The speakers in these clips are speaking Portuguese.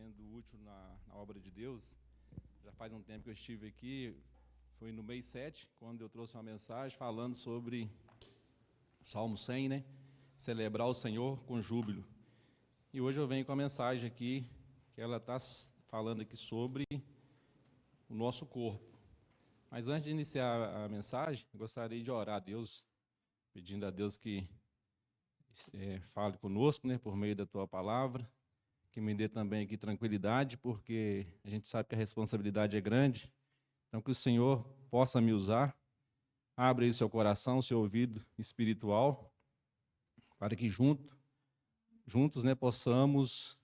sendo útil na obra de Deus. Já faz um tempo que eu estive aqui, foi no mês 7, quando eu trouxe uma mensagem falando sobre Salmo 100, né? Celebrar o Senhor com júbilo. E hoje eu venho com a mensagem aqui, que ela está falando aqui sobre o nosso corpo. Mas antes de iniciar a mensagem, eu gostaria de orar a Deus, pedindo a Deus que fale conosco, né, por meio da Tua palavra, que me dê também aqui tranquilidade, porque a gente sabe que a responsabilidade é grande. Então, que o Senhor possa me usar, abra aí seu coração, seu ouvido espiritual, para que juntos, né, possamos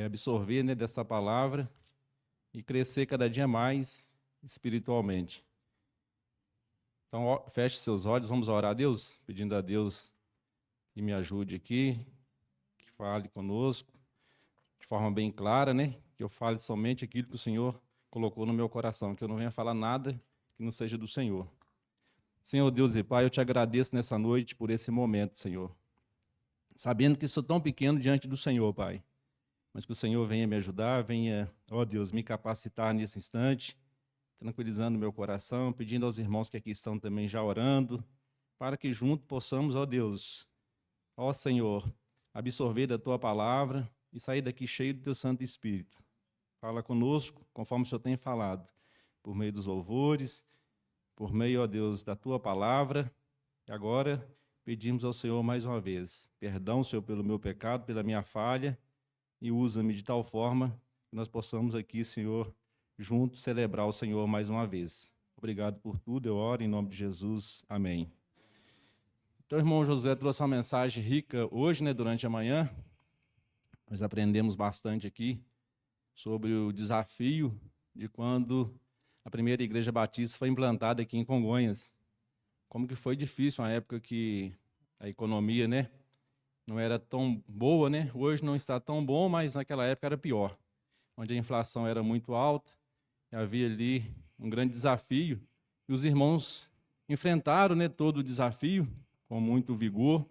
absorver, né, dessa palavra e crescer cada dia mais espiritualmente. Então, feche seus olhos, vamos orar a Deus, pedindo a Deus que me ajude aqui, que fale conosco de forma bem clara, né? Que eu fale somente aquilo que o Senhor colocou no meu coração, que eu não venha falar nada que não seja do Senhor. Senhor Deus e Pai, eu te agradeço nessa noite por esse momento, Senhor. Sabendo que sou tão pequeno diante do Senhor, Pai. Mas que o Senhor venha me ajudar, venha, ó Deus, me capacitar nesse instante, tranquilizando meu coração, pedindo aos irmãos que aqui estão também já orando, para que juntos possamos, ó Deus, ó Senhor, absorver da Tua palavra e sair daqui cheio do Teu Santo Espírito. Fala conosco, conforme o Senhor tem falado, por meio dos louvores, por meio, ó Deus, da Tua palavra. E agora pedimos ao Senhor mais uma vez, perdão, Senhor, pelo meu pecado, pela minha falha, e usa-me de tal forma que nós possamos aqui, Senhor, juntos celebrar o Senhor mais uma vez. Obrigado por tudo, eu oro em nome de Jesus. Amém. Então, o irmão Josué trouxe uma mensagem rica hoje, né, durante a manhã. Nós aprendemos bastante aqui sobre o desafio de quando a primeira igreja batista foi implantada aqui em Congonhas. Como que foi difícil, uma época que a economia, né, não era tão boa, né? Hoje não está tão bom, mas naquela época era pior. Onde a inflação era muito alta, havia ali um grande desafio, e os irmãos enfrentaram, né, todo o desafio com muito vigor,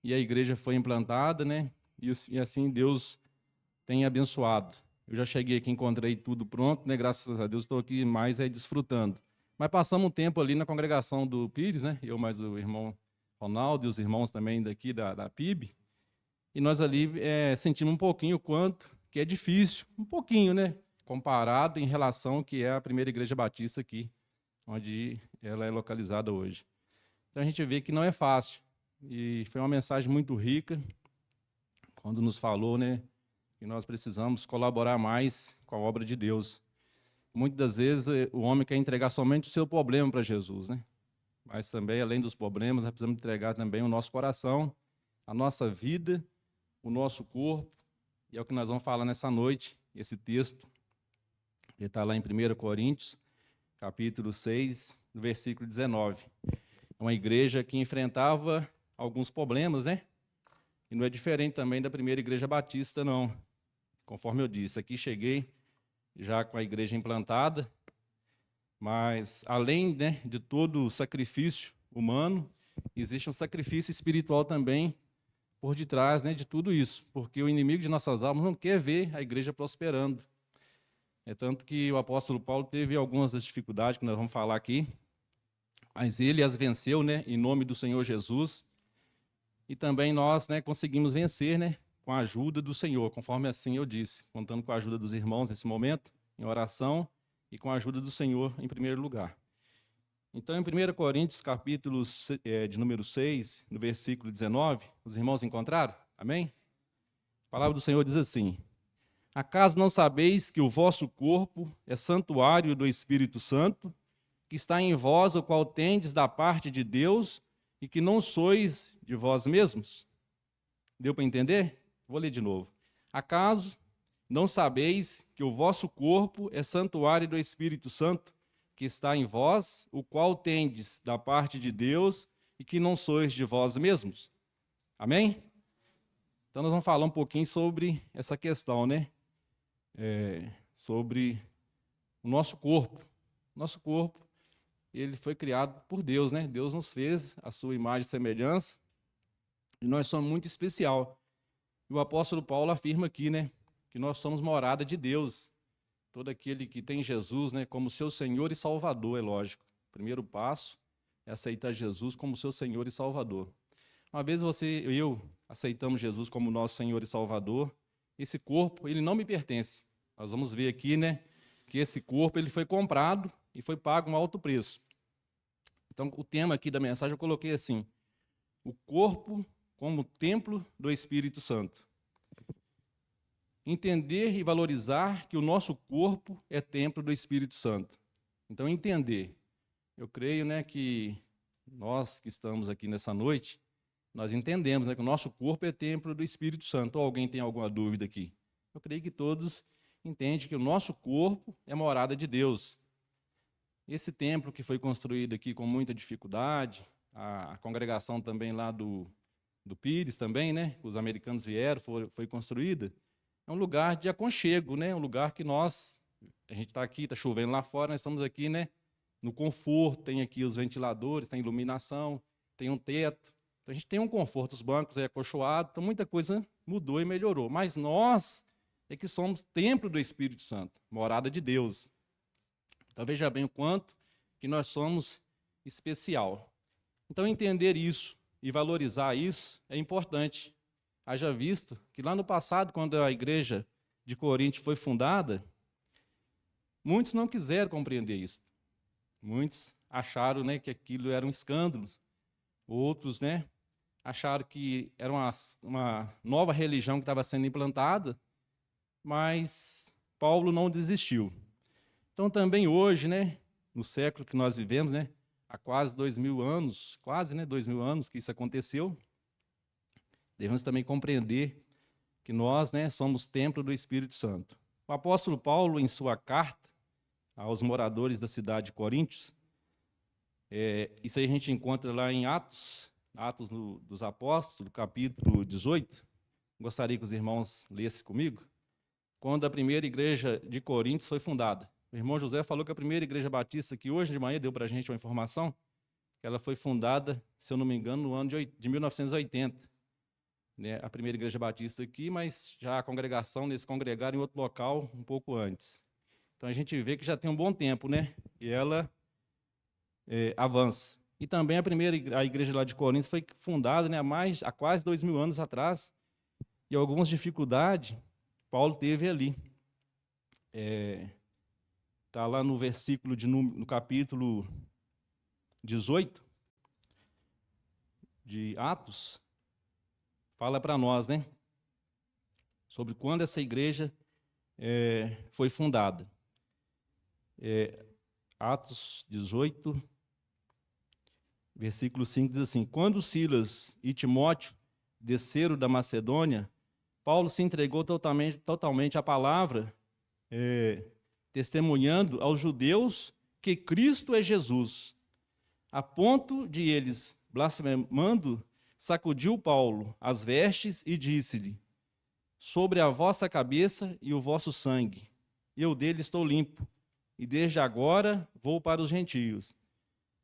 e a igreja foi implantada, né, e assim Deus tem abençoado. Eu já cheguei aqui, encontrei tudo pronto, né, graças a Deus estou aqui mais desfrutando. Mas passamos um tempo ali na congregação do Pires, né, eu mais o irmão Ronaldo e os irmãos também daqui da PIB, e nós ali sentimos um pouquinho o quanto que é difícil, um pouquinho, né, comparado em relação ao que é a primeira igreja batista aqui, onde ela é localizada hoje. Então a gente vê que não é fácil, e foi uma mensagem muito rica, quando nos falou, né, que nós precisamos colaborar mais com a obra de Deus. Muitas das vezes o homem quer entregar somente o seu problema para Jesus, né? Mas também, além dos problemas, nós precisamos entregar também o nosso coração, a nossa vida, o nosso corpo, e é o que nós vamos falar nessa noite, esse texto, ele está lá em 1 Coríntios, capítulo 6, versículo 19. É uma igreja que enfrentava alguns problemas, né? E não é diferente também da primeira igreja batista, não. Conforme eu disse, aqui cheguei já com a igreja implantada, mas além, né, de todo o sacrifício humano, existe um sacrifício espiritual também por detrás, né, de tudo isso, porque o inimigo de nossas almas não quer ver a igreja prosperando. É tanto que o apóstolo Paulo teve algumas das dificuldades que nós vamos falar aqui, mas ele as venceu, né, em nome do Senhor Jesus, e também nós, né, conseguimos vencer, né, com a ajuda do Senhor, conforme assim eu disse, contando com a ajuda dos irmãos nesse momento, em oração, e com a ajuda do Senhor em primeiro lugar. Então, em 1 Coríntios, capítulo de número 6, no versículo 19, os irmãos encontraram? Amém? A palavra do Senhor diz assim: acaso não sabeis que o vosso corpo é santuário do Espírito Santo, que está em vós, o qual tendes da parte de Deus, e que não sois de vós mesmos? Deu para entender? Vou ler de novo. Acaso não sabeis que o vosso corpo é santuário do Espírito Santo, que está em vós, o qual tendes da parte de Deus, e que não sois de vós mesmos? Amém? Então nós vamos falar um pouquinho sobre essa questão, né? Sobre o nosso corpo. Nosso corpo, ele foi criado por Deus, né? Deus nos fez a sua imagem e semelhança, e nós somos muito especial. E o apóstolo Paulo afirma aqui, né, que nós somos morada de Deus. Todo aquele que tem Jesus, né, como seu Senhor e Salvador, é lógico. O primeiro passo é aceitar Jesus como seu Senhor e Salvador. Uma vez você e eu aceitamos Jesus como nosso Senhor e Salvador, esse corpo, ele não me pertence. Nós vamos ver aqui, né, que esse corpo ele foi comprado e foi pago um alto preço. Então, o tema aqui da mensagem eu coloquei assim: o corpo como templo do Espírito Santo. Entender e valorizar que o nosso corpo é templo do Espírito Santo. Então, entender. Eu creio, né, que nós que estamos aqui nessa noite, nós entendemos, né, que o nosso corpo é templo do Espírito Santo. Ou alguém tem alguma dúvida aqui? Eu creio que todos entendem que o nosso corpo é morada de Deus. Esse templo que foi construído aqui com muita dificuldade, a congregação também lá do Pires também, né, os americanos vieram, foi construída, é um lugar de aconchego, né, um lugar que a gente está aqui, está chovendo lá fora, nós estamos aqui, né, no conforto, tem aqui os ventiladores, tem iluminação, tem um teto, então a gente tem um conforto, os bancos acolchoados, então muita coisa mudou e melhorou, mas nós é que somos templo do Espírito Santo, morada de Deus. Então veja bem o quanto que nós somos especial. Então entender isso e valorizar isso é importante. Haja visto que lá no passado, quando a igreja de Corinto foi fundada, muitos não quiseram compreender isso. Muitos acharam, né, que aquilo era um escândalo. Outros, né, acharam que era uma nova religião que estava sendo implantada, mas Paulo não desistiu. Então também hoje, né, no século que nós vivemos, né, há quase 2000 anos, quase, né, 2000 anos que isso aconteceu, devemos também compreender que nós, né, somos templo do Espírito Santo. O apóstolo Paulo, em sua carta aos moradores da cidade de Coríntios, isso aí a gente encontra lá em Atos dos Apóstolos, capítulo 18. Gostaria que os irmãos lessem comigo. Quando a primeira igreja de Coríntios foi fundada. O irmão José falou que a primeira igreja batista, que hoje de manhã deu para a gente uma informação, que ela foi fundada, se eu não me engano, no ano de 1980. Né, a primeira igreja batista aqui, mas já a congregação, eles congregaram em outro local um pouco antes. Então a gente vê que já tem um bom tempo, né? E ela avança. E também a igreja lá de Corinto foi fundada, né, há quase 2000 anos atrás, e algumas dificuldades Paulo teve ali. Está lá no versículo no capítulo 18 de Atos, fala para nós, né, sobre quando essa igreja foi fundada. Atos 18, versículo 5 diz assim: quando Silas e Timóteo desceram da Macedônia, Paulo se entregou totalmente à palavra, testemunhando aos judeus que Cristo é Jesus, a ponto de eles, blasfemando, sacudiu Paulo as vestes e disse-lhe: sobre a vossa cabeça e o vosso sangue, eu dele estou limpo, e desde agora vou para os gentios.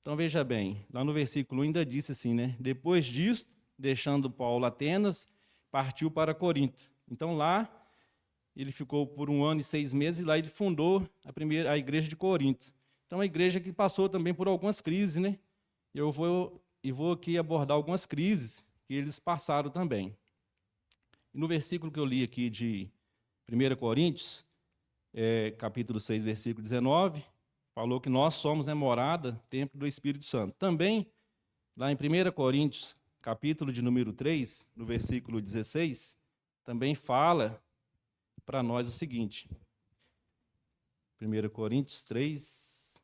Então veja bem, lá no versículo ainda disse assim, né? Depois disto, deixando Paulo Atenas, partiu para Corinto. Então lá ele ficou por 1 ano e 6 meses, e lá ele fundou a igreja de Corinto. Então a igreja que passou também por algumas crises, né? Eu vou aqui abordar algumas crises que eles passaram também. E no versículo que eu li aqui de 1 Coríntios, capítulo 6, versículo 19, falou que nós somos, né, morada, templo do Espírito Santo. Também, lá em 1 Coríntios, capítulo de número 3, no versículo 16, também fala para nós o seguinte. 1 Coríntios 3,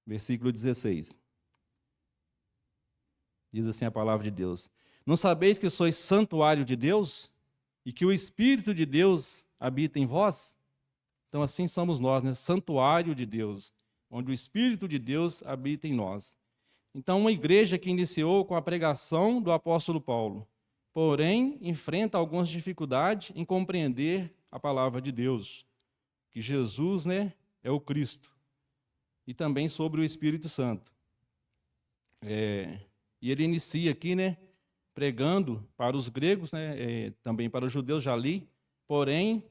versículo 16. Diz assim a palavra de Deus: não sabeis que sois santuário de Deus e que o Espírito de Deus habita em vós? Então assim somos nós, né? Santuário de Deus, onde o Espírito de Deus habita em nós. Então uma igreja que iniciou com a pregação do apóstolo Paulo, porém enfrenta algumas dificuldades em compreender a palavra de Deus, que Jesus, né, é o Cristo, e também sobre o Espírito Santo. E ele inicia aqui, né, pregando para os gregos, né, também para os judeus, já li, porém,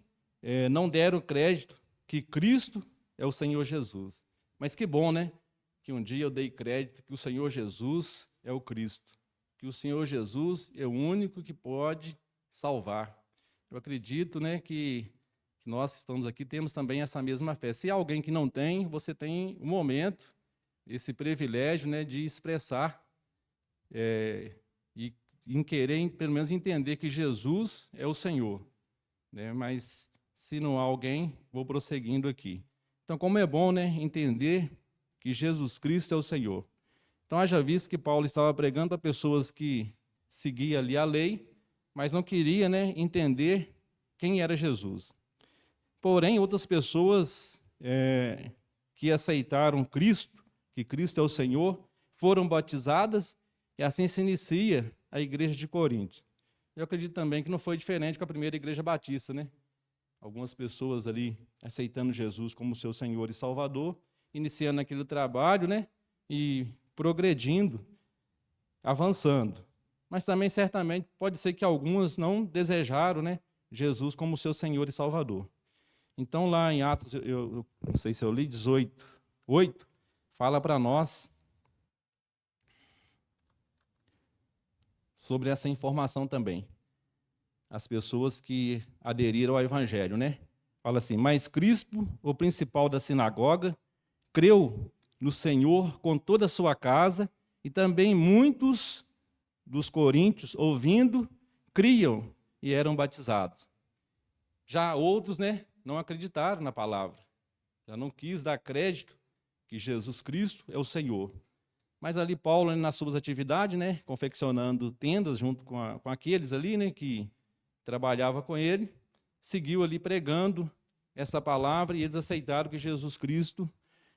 não deram crédito que Cristo é o Senhor Jesus. Mas que bom, né? Que um dia eu dei crédito que o Senhor Jesus é o Cristo, que o Senhor Jesus é o único que pode salvar. Eu acredito, né, que nós estamos aqui, temos também essa mesma fé. Se há alguém que não tem, você tem um momento, esse privilégio, né, de expressar e em querer, pelo menos, entender que Jesus é o Senhor, né? Mas se não há alguém, vou prosseguindo aqui. Então, como é bom, né, entender que Jesus Cristo é o Senhor. Então, haja visto que Paulo estava pregando para pessoas que seguiam ali a lei, mas não queria, né, entender quem era Jesus. Porém, outras pessoas que aceitaram Cristo, que Cristo é o Senhor, foram batizadas e assim se inicia a igreja de Corinto. Eu acredito também que não foi diferente com a primeira igreja batista, né? Algumas pessoas ali aceitando Jesus como seu Senhor e Salvador, iniciando aquele trabalho, né? E progredindo, avançando. Mas também, certamente, pode ser que algumas não desejaram, né, Jesus como seu Senhor e Salvador. Então, lá em Atos, eu não sei se eu li, 18:8, fala para nós sobre essa informação também. As pessoas que aderiram ao Evangelho, né? Fala assim, mas Crispo, o principal da sinagoga, creu no Senhor com toda a sua casa, e também muitos dos coríntios, ouvindo, criam e eram batizados. Já outros, né, não acreditaram na palavra, já não quis dar crédito que Jesus Cristo é o Senhor. Mas ali Paulo, nas suas atividades, né, confeccionando tendas junto com aqueles ali, né, que trabalhava com ele, seguiu ali pregando essa palavra e eles aceitaram que Jesus Cristo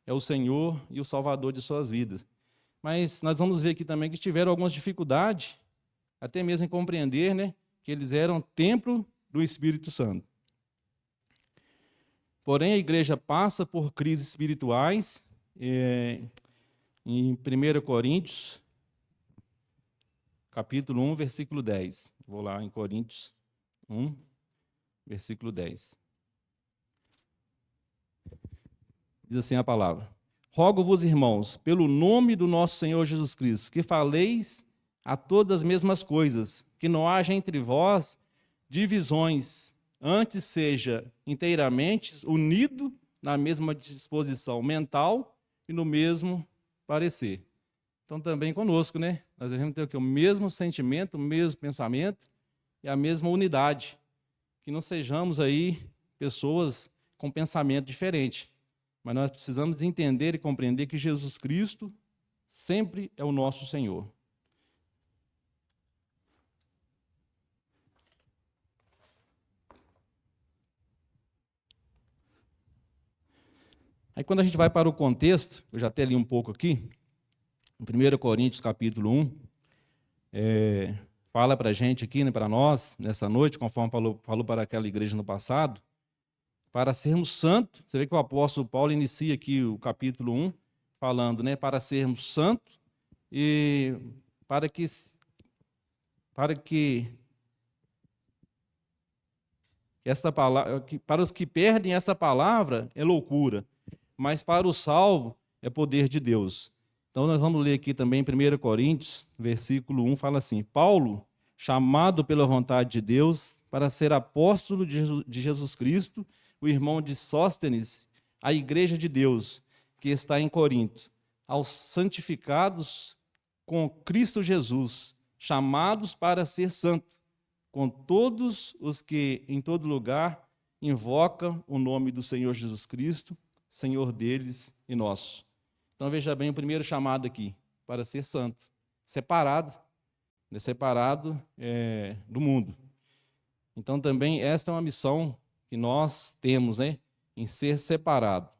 é o Senhor e o Salvador de suas vidas. Mas nós vamos ver aqui também que tiveram algumas dificuldades, até mesmo em compreender, né, que eles eram templo do Espírito Santo. Porém, a igreja passa por crises espirituais. Em 1 Coríntios, capítulo 1, versículo 10. Vou lá em Coríntios 1, versículo 10. Diz assim a palavra: rogo-vos, irmãos, pelo nome do nosso Senhor Jesus Cristo, que faleis a todas as mesmas coisas, que não haja entre vós divisões, antes seja inteiramente unido na mesma disposição mental e no mesmo parecer. Então, também conosco, né? Nós devemos ter o mesmo sentimento, o mesmo pensamento e a mesma unidade. Que não sejamos aí pessoas com pensamento diferente. Mas nós precisamos entender e compreender que Jesus Cristo sempre é o nosso Senhor. Aí, quando a gente vai para o contexto, eu já até li um pouco aqui, em 1 Coríntios, capítulo 1, fala para a gente aqui, né, para nós, nessa noite, conforme falou para aquela igreja no passado, para sermos santos. Você vê que o apóstolo Paulo inicia aqui o capítulo 1, falando, né, para sermos santos e para que esta palavra, para os que perdem esta palavra é loucura, mas para o salvo é poder de Deus. Então nós vamos ler aqui também 1 Coríntios, versículo 1, fala assim: Paulo, chamado pela vontade de Deus para ser apóstolo de Jesus Cristo, o irmão de Sóstenes, a igreja de Deus, que está em Corinto, aos santificados com Cristo Jesus, chamados para ser santo, com todos os que em todo lugar invocam o nome do Senhor Jesus Cristo, Senhor deles e nosso. Então veja bem o primeiro chamado aqui, para ser santo, separado do mundo. Então também esta é uma missão que nós temos, né, em ser separado.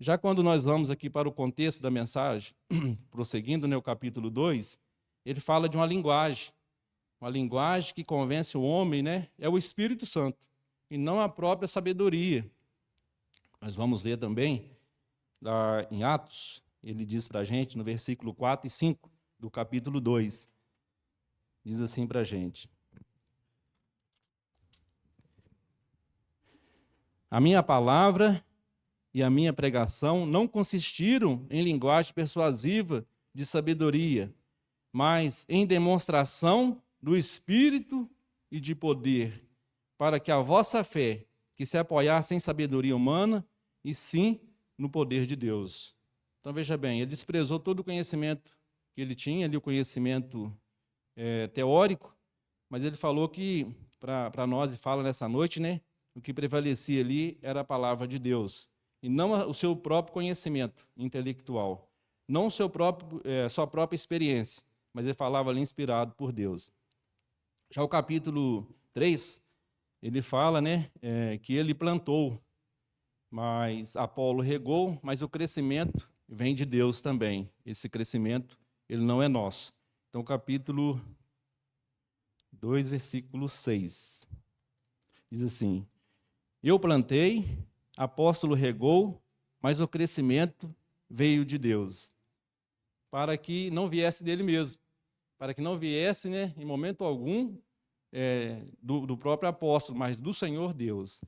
Já quando nós vamos aqui para o contexto da mensagem, prosseguindo, né, o capítulo 2, ele fala de uma linguagem que convence o homem, né, é o Espírito Santo, e não a própria sabedoria. Nós vamos ler também, lá em Atos, ele diz para a gente, no versículo 4 e 5 do capítulo 2, Diz assim para a gente: a minha palavra e a minha pregação não consistiram em linguagem persuasiva de sabedoria, mas em demonstração do Espírito e de poder, para que a vossa fé, que se apoiasse em sabedoria humana, e sim no poder de Deus. Então, veja bem, ele desprezou todo o conhecimento que ele tinha, ali, o conhecimento teórico, mas ele falou que, para nós, e fala nessa noite, né, o que prevalecia ali era a palavra de Deus, e não o seu próprio conhecimento intelectual, não o seu próprio, sua própria experiência, mas ele falava ali inspirado por Deus. Já o capítulo 3, ele fala, né, que ele plantou, mas Apolo regou, mas o crescimento vem de Deus também. Esse crescimento, ele não é nosso. Então, capítulo 2, versículo 6. Diz assim: eu plantei, apóstolo regou, mas o crescimento veio de Deus, para que não viesse dele mesmo, para que não viesse, né, em momento algum, do próprio apóstolo, mas do Senhor Deus.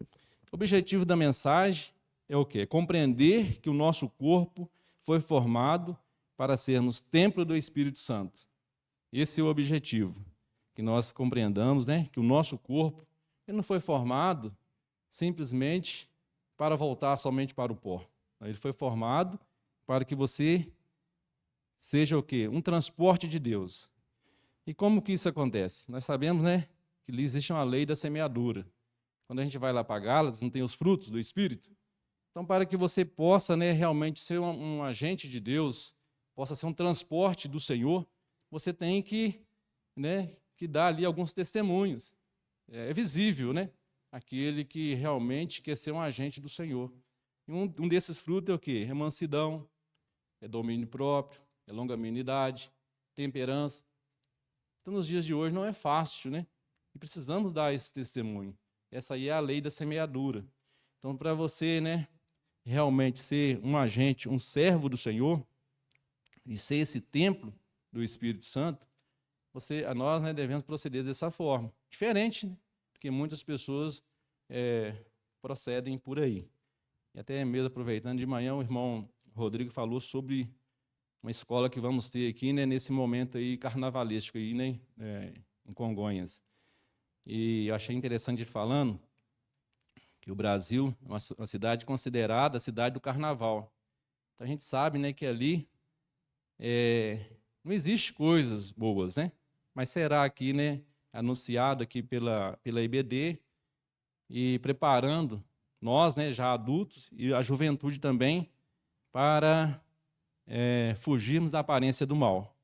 O objetivo da mensagem é o quê? Compreender que o nosso corpo foi formado para sermos templo do Espírito Santo. Esse é o objetivo, que nós compreendamos, né, que o nosso corpo ele não foi formado simplesmente para voltar somente para o pó. Ele foi formado para que você seja o quê? Um transporte de Deus. E como que isso acontece? Nós sabemos, né, que existe uma lei da semeadura. Quando a gente vai lá para Gálatas, não tem os frutos do Espírito? Então, para que você possa, né, realmente ser um agente de Deus, possa ser um transporte do Senhor, você tem que, né, que dar ali alguns testemunhos. É visível, né? Aquele que realmente quer ser um agente do Senhor. E um desses frutos é o quê? É mansidão, é domínio próprio, é longanimidade, temperança. Então, nos dias de hoje não é fácil, né? E precisamos dar esse testemunho. Essa aí é a lei da semeadura. Então, para você, né, realmente ser um agente, um servo do Senhor, e ser esse templo do Espírito Santo, nós, né, devemos proceder dessa forma. Diferente, né, do que muitas pessoas procedem por aí. E até mesmo aproveitando, de manhã o irmão Rodrigo falou sobre uma escola que vamos ter aqui, né, nesse momento aí carnavalesco aí, né, em Congonhas. E eu achei interessante ele falando que o Brasil é uma cidade considerada a cidade do carnaval. Então a gente sabe, né, que ali não existe coisas boas, né? Mas será aqui, né, anunciado aqui pela IBD e preparando nós, né, já adultos e a juventude também para fugirmos da aparência do mal.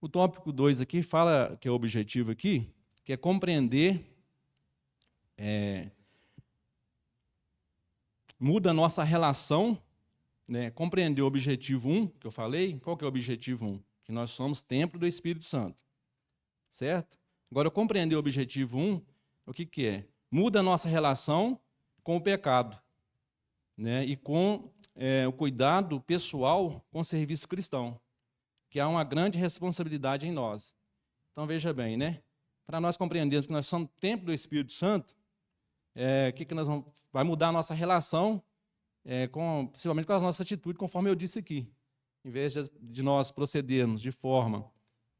O tópico 2 aqui fala, que é o objetivo aqui, que é compreender, muda a nossa relação, né, compreender o objetivo 1, que eu falei. Qual que é o objetivo 1? Que nós somos templo do Espírito Santo, certo? Agora, compreender o objetivo 1, o que que é? Muda a nossa relação com o pecado, né, e com o cuidado pessoal com o serviço cristão, que há uma grande responsabilidade em nós. Então, veja bem, né? Para nós compreendermos que nós somos templo do Espírito Santo, vai mudar a nossa relação, principalmente com as nossas atitudes, conforme eu disse aqui. Em vez de nós procedermos de forma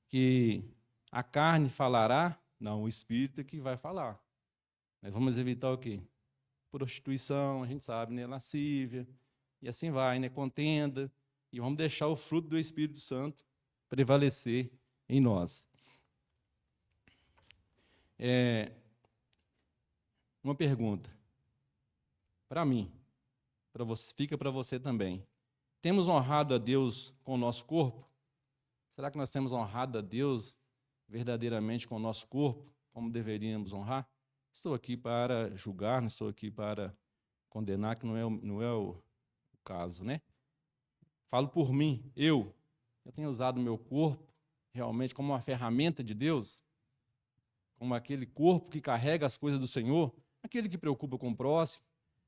que a carne falará, não, o Espírito é que vai falar. Nós vamos evitar o quê? Prostituição, a gente sabe, né? Lascívia, e assim vai, né? Contenda, e vamos deixar o fruto do Espírito Santo prevalecer em nós. Uma pergunta para mim, para você, fica para você também. Temos honrado a Deus com o nosso corpo? Será que nós temos honrado a Deus verdadeiramente com o nosso corpo, como deveríamos honrar? Estou aqui para julgar, não estou aqui para condenar, que não é o caso, né? Falo por mim, eu tenho usado o meu corpo realmente como uma ferramenta de Deus, como aquele corpo que carrega as coisas do Senhor, aquele que preocupa com o próximo,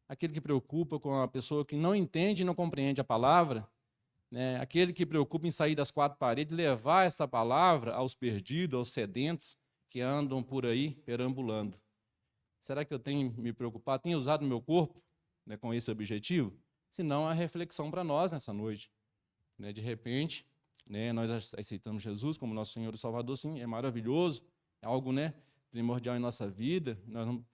aquele que preocupa com a pessoa que não entende e não compreende a palavra, né? Aquele que preocupa em sair das quatro paredes, levar essa palavra aos perdidos, aos sedentos que andam por aí perambulando. Será que eu tenho me preocupado, tenho usado o meu corpo, né, com esse objetivo? Se não, é a reflexão para nós nessa noite. Né? De repente, né, nós aceitamos Jesus como nosso Senhor e Salvador, sim, é maravilhoso, é algo, né, primordial em nossa vida. Nós não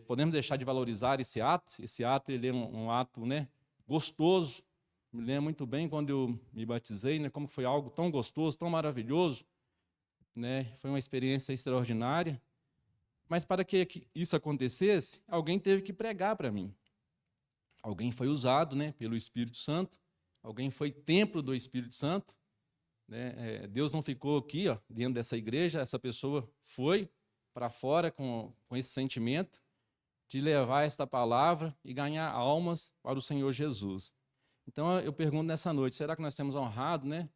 podemos deixar de valorizar esse ato. Esse ato ele é um ato, né, gostoso. Me lembro muito bem quando eu me batizei, né, como foi algo tão gostoso, tão maravilhoso. Né? Foi uma experiência extraordinária. Mas para que isso acontecesse, alguém teve que pregar para mim. Alguém foi usado, né, pelo Espírito Santo. Alguém foi templo do Espírito Santo. Né? Deus não ficou aqui, ó, dentro dessa igreja. Essa pessoa foi para fora com esse sentimento de levar esta palavra e ganhar almas para o Senhor Jesus. Então eu pergunto nessa noite, será que nós temos honrado, né,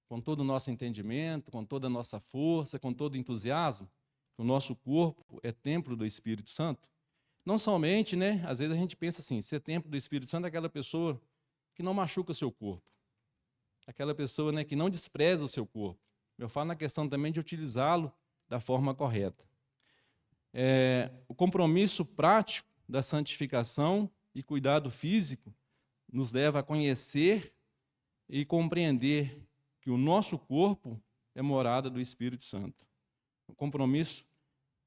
com todo o nosso entendimento, com toda a nossa força, com todo o entusiasmo? O nosso corpo é templo do Espírito Santo? Não somente, né? Às vezes a gente pensa assim, ser templo do Espírito Santo é aquela pessoa que não machuca o seu corpo. Aquela pessoa, né, que não despreza o seu corpo. Eu falo na questão também de utilizá-lo da forma correta. O compromisso prático da santificação e cuidado físico nos leva a conhecer e compreender que o nosso corpo é morada do Espírito Santo. O compromisso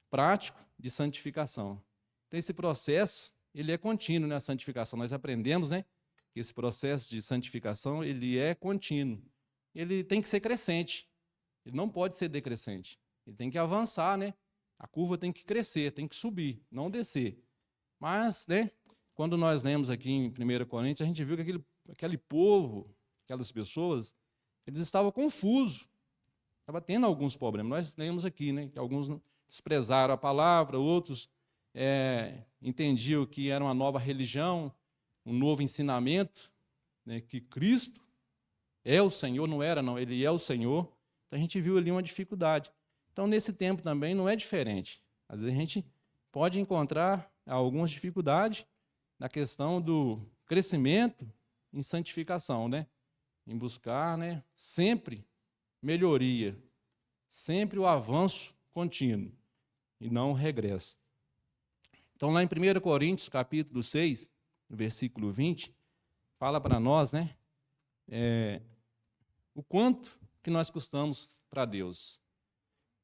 prático de santificação. Então, esse processo, ele é contínuo, né, a santificação. Nós aprendemos, né, que esse processo de santificação, ele é contínuo. Ele tem que ser crescente. Ele não pode ser decrescente. Ele tem que avançar, né? A curva tem que crescer, tem que subir, não descer. Mas, né, quando nós lemos aqui em 1 Coríntios, a gente viu que aquele povo, aquelas pessoas, eles estavam confusos. Estava tendo alguns problemas. Nós lemos aqui, né, que alguns desprezaram a palavra, outros entendiam que era uma nova religião, um novo ensinamento, né, que Cristo é o Senhor, não era não, Ele é o Senhor. Então a gente viu ali uma dificuldade. Então nesse tempo também não é diferente. Às vezes a gente pode encontrar algumas dificuldades na questão do crescimento em santificação, né? Em buscar, né, sempre melhoria, sempre o avanço contínuo e não o regresso. Então, lá em 1 Coríntios, capítulo 6, versículo 20, fala para nós, né, o quanto que nós custamos para Deus.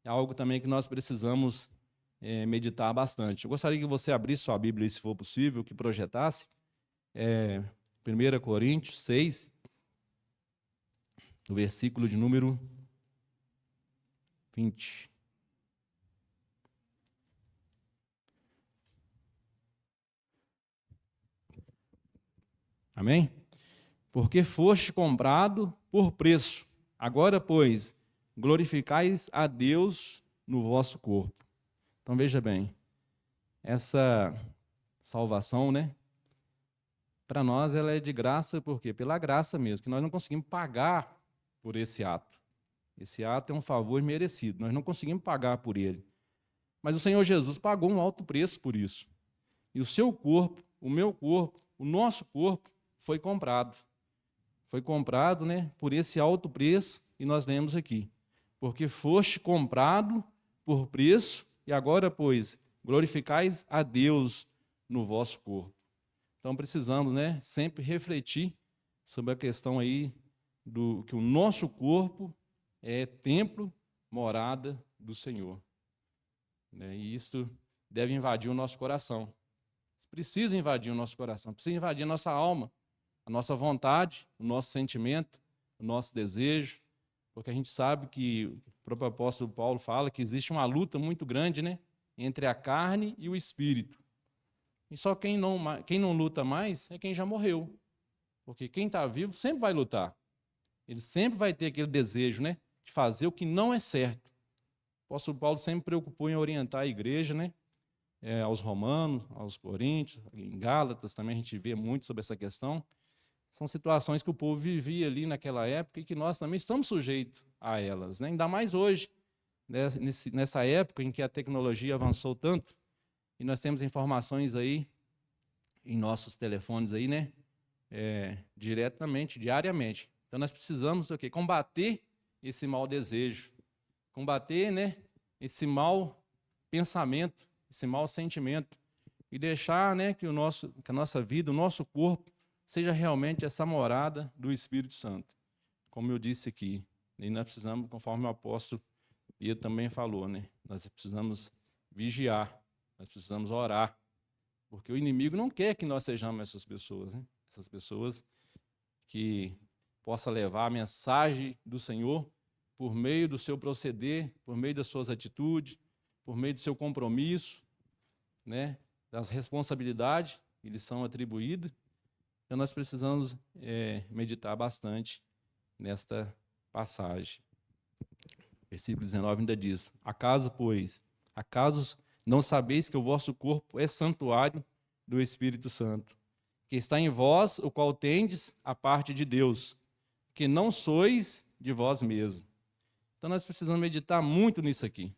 É algo também que nós precisamos meditar bastante. Eu gostaria que você abrisse sua Bíblia, se for possível, que projetasse 1 Coríntios 6, no versículo de número 20. Amém? Porque foste comprado por preço. Agora, pois, glorificais a Deus no vosso corpo. Então, veja bem, essa salvação, né? Para nós ela é de graça, por quê? Pela graça mesmo, que nós não conseguimos pagar por esse ato. Esse ato é um favor merecido, nós não conseguimos pagar por ele. Mas o Senhor Jesus pagou um alto preço por isso. E o seu corpo, o meu corpo, o nosso corpo foi comprado. Foi comprado, né, por esse alto preço, e nós lemos aqui. Porque foste comprado por preço, e agora, pois, glorificais a Deus no vosso corpo. Então precisamos, né, sempre refletir sobre a questão aí do que o nosso corpo é templo, morada do Senhor. Né, e isso deve invadir o nosso coração. Precisa invadir o nosso coração, precisa invadir a nossa alma, a nossa vontade, o nosso sentimento, o nosso desejo, porque a gente sabe que o próprio apóstolo Paulo fala que existe uma luta muito grande, né, entre a carne e o espírito. E só quem não luta mais é quem já morreu, porque quem está vivo sempre vai lutar. Ele sempre vai ter aquele desejo, né, de fazer o que não é certo. O apóstolo Paulo sempre preocupou em orientar a igreja, né, aos romanos, aos coríntios, em Gálatas também a gente vê muito sobre essa questão. São situações que o povo vivia ali naquela época e que nós também estamos sujeitos a elas, né? Ainda mais hoje, né? Nessa época em que a tecnologia avançou tanto e nós temos informações aí em nossos telefones aí, né? diretamente, diariamente. Então, nós precisamos o quê? Combater esse mau desejo, combater, né, esse mau pensamento, esse mau sentimento, e deixar, né, que a nossa vida, o nosso corpo, seja realmente essa morada do Espírito Santo. Como eu disse aqui, e nós precisamos, conforme o apóstolo Pedro também falou, né, nós precisamos vigiar, nós precisamos orar, porque o inimigo não quer que nós sejamos essas pessoas, né? Essas pessoas que possa levar a mensagem do Senhor por meio do seu proceder, por meio das suas atitudes, por meio do seu compromisso, né? Das responsabilidades que lhes são atribuídas. Então, nós precisamos meditar bastante nesta passagem. Versículo 19 ainda diz: acaso não sabeis que o vosso corpo é santuário do Espírito Santo, que está em vós, o qual tendes a parte de Deus, que não sois de vós mesmos. Então, nós precisamos meditar muito nisso aqui,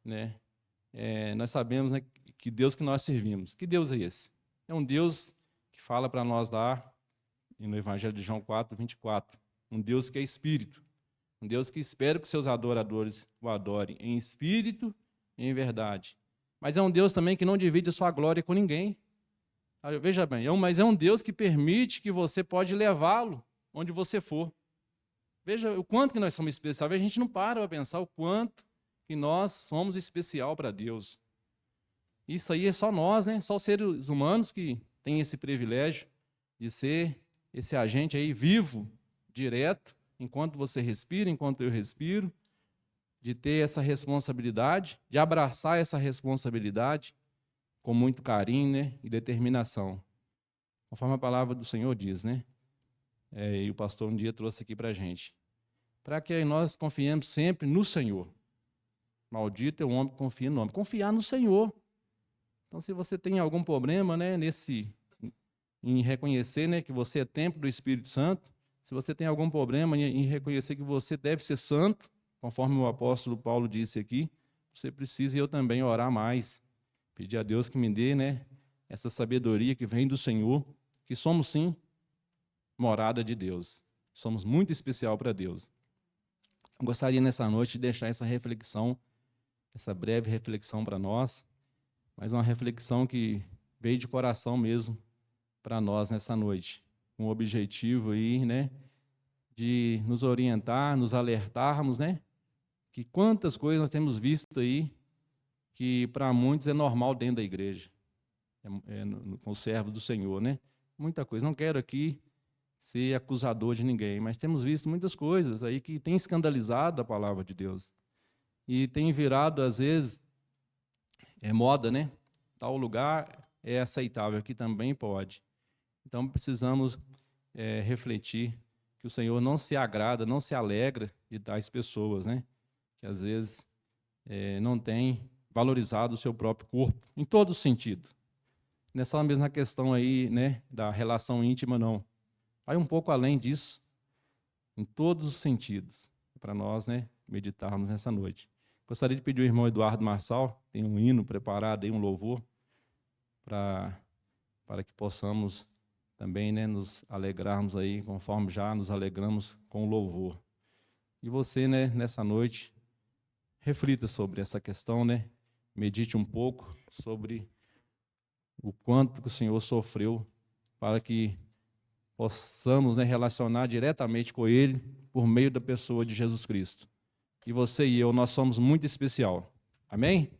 né? Nós sabemos, né, que Deus que nós servimos. Que Deus é esse? É um Deus que fala para nós lá no Evangelho de João 4, 24. Um Deus que é Espírito. Um Deus que espera que seus adoradores o adorem em espírito e em verdade. Mas é um Deus também que não divide a sua glória com ninguém. Veja bem, mas é um Deus que permite que você pode levá-lo onde você for. Veja o quanto que nós somos especiais. A gente não para pensar o quanto que nós somos especial para Deus. Isso aí é só nós, né? Só os seres humanos que têm esse privilégio de ser esse agente aí vivo, direto, enquanto você respira, enquanto eu respiro, de ter essa responsabilidade, de abraçar essa responsabilidade com muito carinho, né, e determinação. Conforme a palavra do Senhor diz, né? E o pastor um dia trouxe aqui para a gente. Para que nós confiemos sempre no Senhor. Maldito é o homem que confia no homem. Confiar no Senhor. Então, se você tem algum problema, né, em reconhecer, né, que você é templo do Espírito Santo, se você tem algum problema em reconhecer que você deve ser santo, conforme o apóstolo Paulo disse aqui, você precisa, e eu também, orar mais. Pedir a Deus que me dê, né, essa sabedoria que vem do Senhor, que somos, sim, morada de Deus. Somos muito especial para Deus. Eu gostaria, nessa noite, de deixar essa reflexão, essa breve reflexão para nós, mas uma reflexão que veio de coração mesmo para nós nessa noite. Com o objetivo aí, né, de nos orientar, nos alertarmos, né, que quantas coisas nós temos visto aí que para muitos é normal dentro da igreja, com os servos do Senhor, né? Muita coisa. Não quero aqui ser acusador de ninguém, mas temos visto muitas coisas aí que têm escandalizado a palavra de Deus e tem virado, às vezes, moda, né? Tal lugar é aceitável, aqui também pode. Então, precisamos refletir que o Senhor não se agrada, não se alegra de tais pessoas, né? Que, às vezes, não têm valorizado o seu próprio corpo, em todo sentido. Nessa mesma questão aí, né, da relação íntima, não. Vai um pouco além disso, em todos os sentidos, para nós, né, meditarmos nessa noite. Gostaria de pedir ao irmão Eduardo Marçal, tem um hino preparado aí, um louvor, para que possamos também, né, nos alegrarmos aí, conforme já nos alegramos com o louvor. E você, né, nessa noite, reflita sobre essa questão, né, medite um pouco sobre o quanto que o Senhor sofreu para que possamos, né, relacionar diretamente com Ele por meio da pessoa de Jesus Cristo. E você e eu, nós somos muito especial. Amém?